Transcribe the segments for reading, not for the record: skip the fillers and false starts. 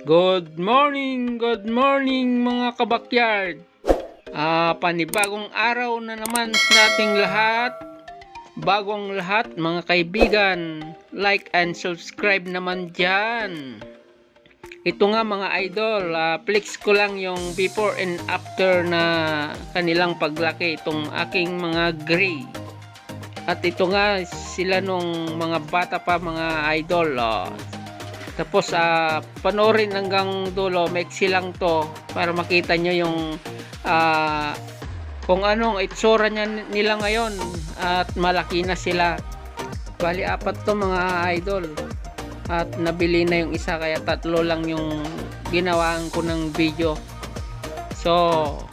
Good morning mga kabakyard. Panibagong araw na naman sa ating lahat. Bagong lahat mga kaibigan, like and subscribe naman dyan. Ito nga mga idol, flex ko lang yung before and after na kanilang paglaki, itong aking mga gray. At ito nga sila nung mga bata pa mga idol. Tapos panoorin hanggang dulo, maiksi lang to para makita nyo yung kung anong itsura nila ngayon at malaki na sila. Bali 4 to mga idol at nabili na yung isa, kaya 3 lang yung ginawaan ko ng video. So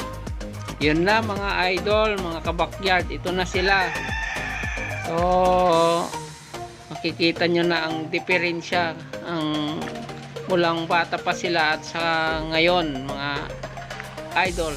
yun na mga idol, mga kabakyard, ito na sila. So makikita nyo na ang diferensya ang mulang bata pa sila at sa ngayon mga idol.